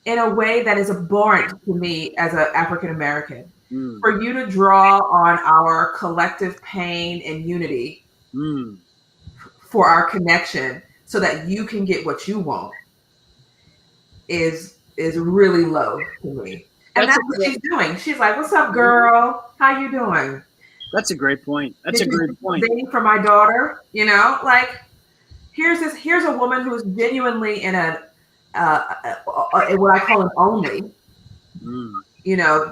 in a way that is abhorrent to me as an African American. For you to draw on our collective pain and unity for our connection so that you can get what you want is really low to me. And that's what she's doing. She's like, "What's up, girl? How you doing?" That's a great point. That's a great point. Dating for my daughter, here's a woman who's genuinely in a what I call an only.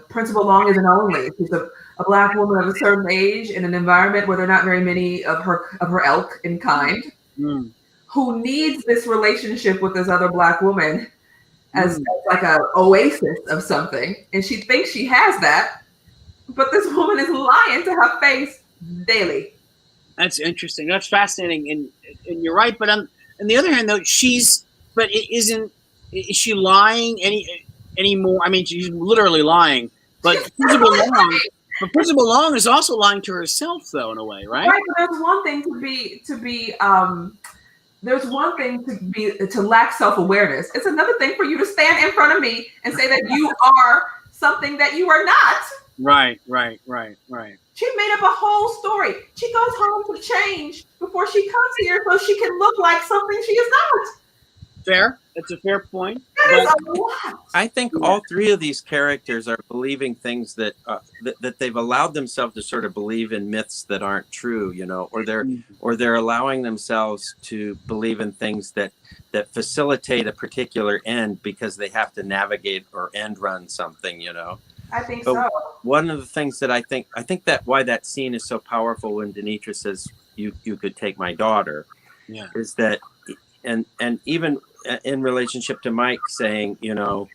Principal Long is an only. She's a Black woman of a certain age in an environment where there are not very many of her ilk and kind, who needs this relationship with this other Black woman as like a oasis of something, and she thinks she has that, but this woman is lying to her face daily. That's interesting. That's fascinating, and you're right. But on the other hand, though, is she lying anymore? She's literally lying, but Principal Long is also lying to herself, though, in a way, right? Right. But there's one thing to lack self-awareness. It's another thing for you to stand in front of me and say that you are something that you are not. Right. She made up a whole story. She goes home to change before she comes here so she can look like something she is not. Fair. That's a fair point. That is But a lot. I think all three of these characters are believing things that they've allowed themselves to sort of believe in myths that aren't true, you know, or they're allowing themselves to believe in things that facilitate a particular end because they have to navigate or end run something, you know. I think So so. one of the things that I think that why that scene is so powerful when Denitra says you could take my daughter, yeah, is that, and even in relationship to Mike saying, you know,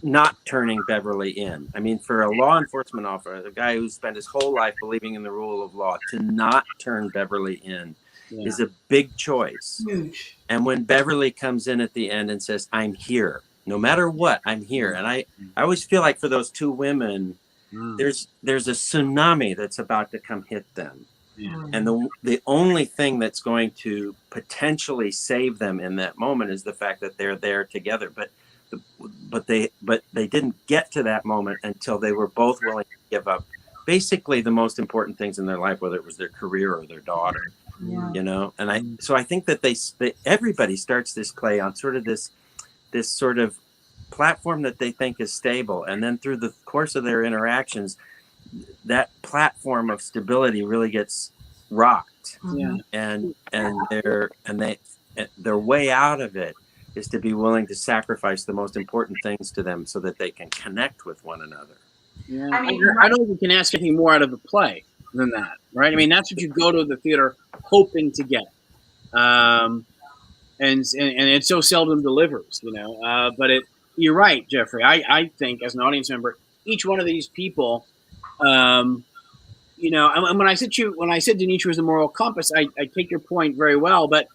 not turning Beverly in. I mean, for a law enforcement officer, a guy who spent his whole life believing in the rule of law, to not turn Beverly in is a big choice. Huge. And when Beverly comes in at the end and says, "I'm here, no matter what, I'm here," and I always feel like for those two women, there's a tsunami that's about to come hit them. Yeah. And the only thing that's going to potentially save them in that moment is the fact that they're there together. But they didn't get to that moment until they were both willing to give up basically the most important things in their life, whether it was their career or their daughter. Yeah. You know, and I think that everybody starts this play on sort of this sort of platform that they think is stable, and then through the course of their interactions, that platform of stability really gets rocked. Yeah. And their way out of it is to be willing to sacrifice the most important things to them so that they can connect with one another. Yeah. I mean, I don't think you can ask anything more out of a play than that, right? I mean, that's what you go to the theater hoping to get. And it so seldom delivers, you know. But you're right, Jeffrey. I think as an audience member, each one of these people, you know, and when I said Denitra was the moral compass, I take your point very well. But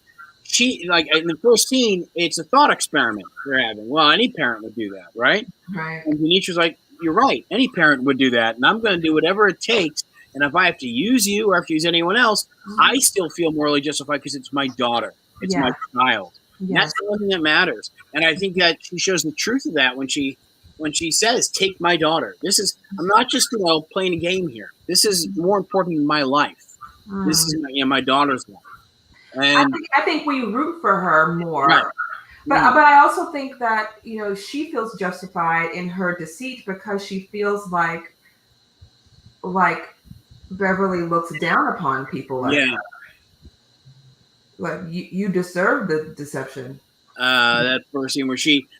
she, like in the first scene, it's a thought experiment they're having. Well, any parent would do that, right? Right. And Denitra's like, you're right. Any parent would do that, and I'm going to do whatever it takes. And if I have to use you or have to use anyone else, I still feel morally justified because it's my daughter. It's my child. And that's the only thing that matters. And I think that she shows the truth of that when she says, "Take my daughter." I'm not just, you know, playing a game here. This is more important than my life. This is my daughter's life. And I think we root for her more. Right. But I also think that, you know, she feels justified in her deceit because she feels like Beverly looks down upon people like that. Like you deserve the deception. That first scene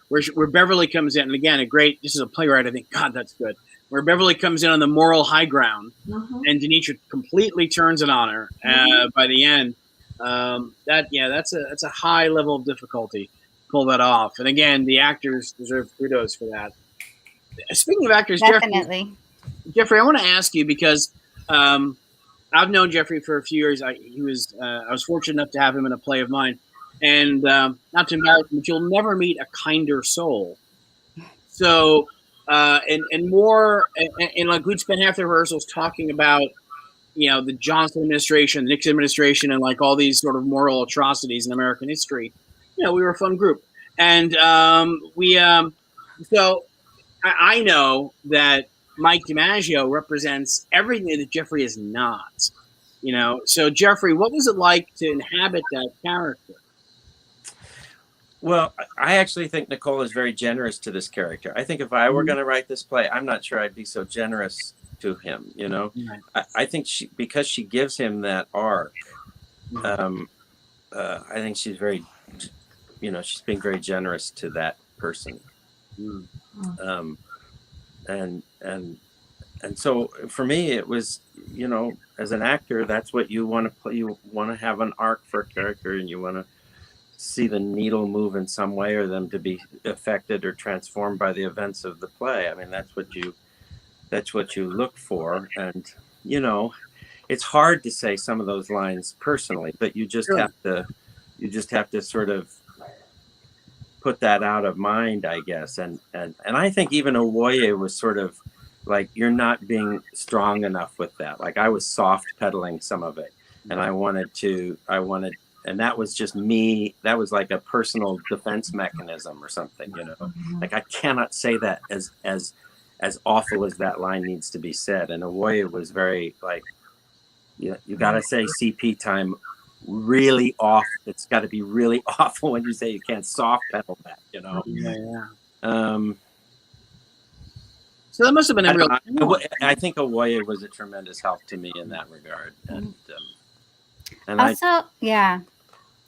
where Beverly comes in, and again, this is a playwright, I think, God, that's good. Where Beverly comes in on the moral high ground, and Denitra completely turns it on her by the end. That's a high level of difficulty. Pull that off, and again, the actors deserve kudos for that. Speaking of actors, Definitely. Jeffrey, I want to ask you because I've known Jeffrey for a few years. I was fortunate enough to have him in a play of mine, and not to embarrass him, but you'll never meet a kinder soul. So, and like we'd spent half the rehearsals talking about, you know, the Johnson administration, the Nixon administration, and like all these sort of moral atrocities in American history. You know, we were a fun group, and so I know that Mike DiMaggio represents everything that Jeffrey is not. You know, so Jeffrey, what was it like to inhabit that character? Well, I actually think Nicole is very generous to this character. I think if I were going to write this play, I'm not sure I'd be so generous to him. You know, I think because she gives him that arc. I think she's very, you know, she's being very generous to that person. And so for me, it was, you know, as an actor, that's what you want to play. You want to have an arc for a character, and you want to see the needle move in some way, or them to be affected or transformed by the events of the play. I mean, that's what you look for. And, you know, it's hard to say some of those lines personally, but you just have to sort of put that out of mind, I guess. And I think even Owoye was sort of like, you're not being strong enough with that. Like, I was soft pedaling some of it, and I wanted, and that was just me. That was like a personal defense mechanism or something, you know. Like, I cannot say that as awful as that line needs to be said. And Owoye was very like, you got to say CP time really off. It's got to be really awful when you say you can't soft pedal that, you know. Yeah. So that must have been a real. I think Owoye was a tremendous help to me in that regard, and also, yeah.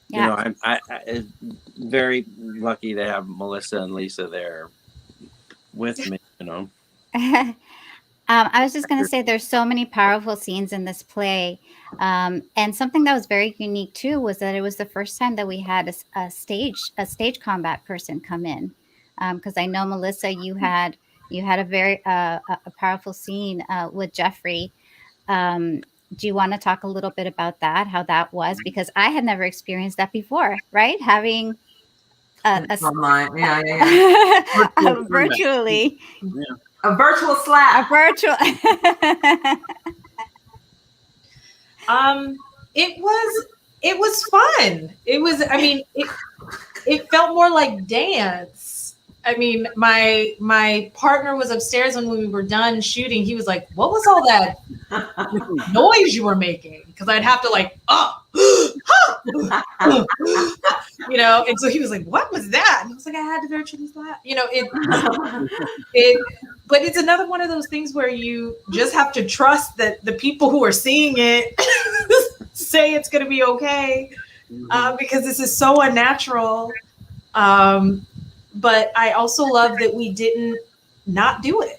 You know, I'm very lucky to have Melissa and Lisa there with me, you know. I was just going to say there's so many powerful scenes in this play. And something that was very unique too was that it was the first time that we had a stage combat person come in. Because I know, Melissa, you had a very a powerful scene with Jeffrey. Do you want to talk a little bit about that, how that was? Because I had never experienced that before, right? Having online, virtually. Yeah. A virtual slap. A virtual. It was fun. It was, I mean, it felt more like dance. I mean, my partner was upstairs when we were done shooting. He was like, "What was all that noise you were making?" Because I'd have to like, you know. And so he was like, "What was that?" And I was like, "I had to virtually slap." You know, but it's another one of those things where you just have to trust that the people who are seeing it say it's going to be okay, because this is so unnatural. But I also love that we didn't not do it.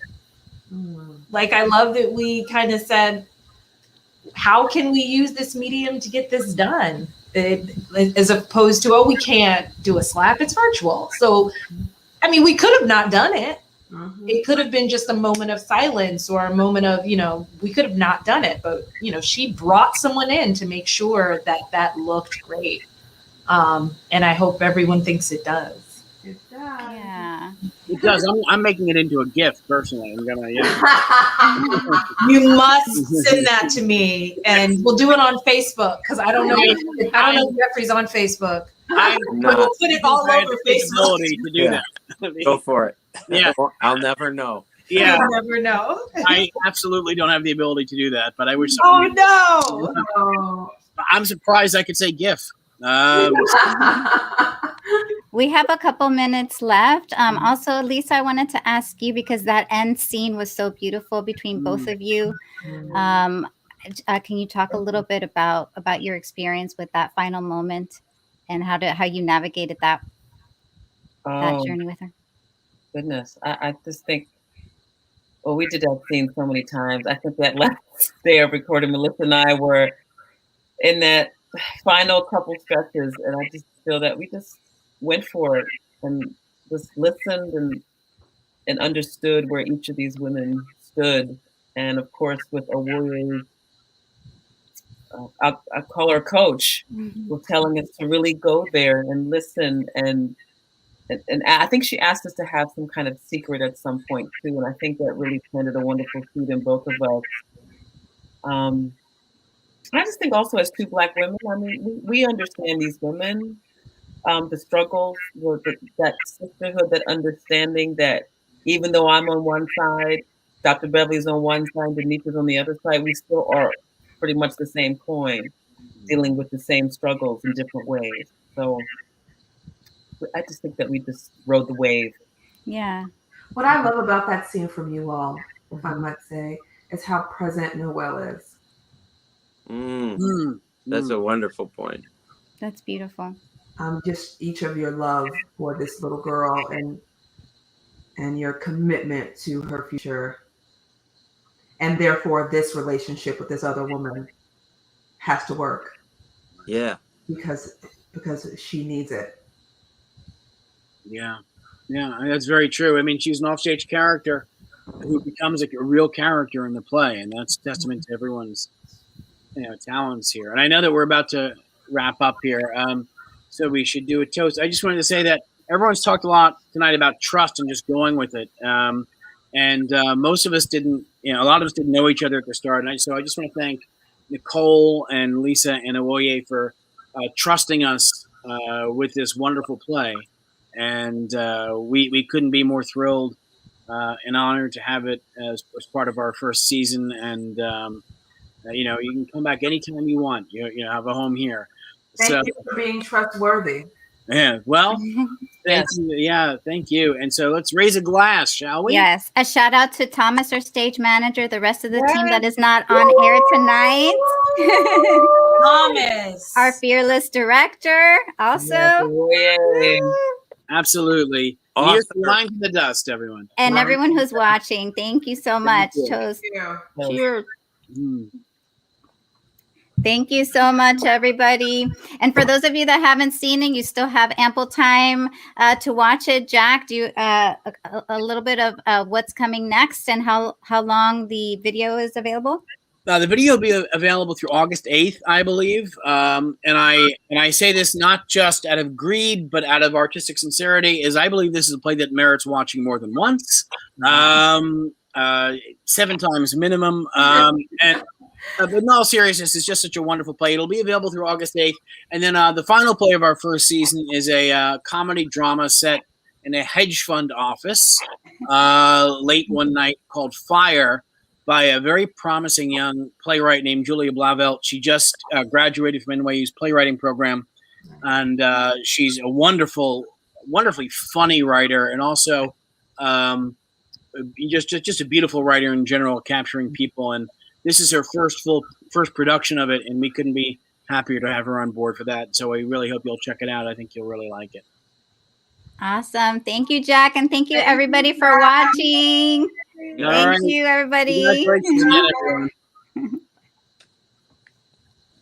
Like, I love that we kind of said, how can we use this medium to get this done? As opposed to, oh, we can't do a slap, it's virtual. So, I mean, we could have not done it. It could have been just a moment of silence or a moment of, you know, we could have not done it. But, you know, she brought someone in to make sure that that looked great. And I hope everyone thinks it does. It does. Yeah. It does. I'm making it into a gift personally. I'm gonna. You must send that to me, and we'll do it on Facebook because I don't know. I don't know if Jeffrey's on Facebook. I'm not. We'll put it all over Facebook. To do that. Go for it. Yeah. I'll never know. Yeah. You'll never know. I absolutely don't have the ability to do that, but I wish. Oh no! I'm surprised I could say GIF. We have a couple minutes left. Also, Lisa, I wanted to ask you, because that end scene was so beautiful between both of you. Can you talk a little bit about your experience with that final moment and how you navigated that journey with her? Goodness, I just think, well, we did that scene so many times. I think that last day of recording, Melissa and I were in that final couple stretches, and I just feel that we just went for it and just listened and understood where each of these women stood. And of course, with Owoye, I call her coach, was telling us to really go there and listen. And I think she asked us to have some kind of secret at some point too. And I think that really planted a wonderful seed in both of us. I just think also as two Black women, I mean, we understand these women. The struggles, that sisterhood, that understanding that even though I'm on one side, Dr. Beverly's on one side, Denita's on the other side, we still are pretty much the same coin, dealing with the same struggles in different ways. So I just think that we just rode the wave. Yeah. What I love about that scene from you all, if I might say, is how present Noelle is. That's a wonderful point. That's beautiful. Just each of your love for this little girl and your commitment to her future, and therefore this relationship with this other woman has to work. Yeah, because she needs it. Yeah, that's very true. I mean, she's an offstage character who becomes a real character in the play, and that's testament to everyone's talents here. And I know that we're about to wrap up here. So we should do a toast. I just wanted to say that everyone's talked a lot tonight about trust and just going with it. And most of us didn't, a lot of us didn't know each other at the start. And so I just want to thank Nicole and Lisa and Owoye for trusting us with this wonderful play. And we couldn't be more thrilled and honored to have it as part of our first season. And You know, you can come back anytime you want. You know, have a home here. Thank you for being trustworthy. Yeah. Well, thank Yes. you. Yeah, thank you. And so let's raise a glass, shall we? Yes. A shout out to Thomas, our stage manager, the rest of the team that is not on air tonight. Thomas. Our fearless director also. Yay. Absolutely. Awesome. Here's the line to the dust, everyone. And everyone who's watching, thank you so much. you. Cheers. Mm. Thank you so much, everybody. And for those of you that haven't seen it, you still have ample time to watch it. Jack, do you a little bit of what's coming next and how long the video is available? The video will be available through August 8th, I believe. And I say this not just out of greed, but out of artistic sincerity, is I believe this is a play that merits watching more than once, 7 times minimum. But in all seriousness, it's just such a wonderful play. It'll be available through August 8th. And then the final play of our first season is a comedy drama set in a hedge fund office late one night called Fire, by a very promising young playwright named Julia Blauvelt. She just graduated from NYU's playwriting program, and she's a wonderfully funny writer, and also just a beautiful writer in general, capturing people. And this is her first production of it, and we couldn't be happier to have her on board for that. So I really hope you'll check it out. I think you'll really like it. Awesome. Thank you, Jack, and thank you everybody for watching. Thank you, everybody. Congratulations again, everyone.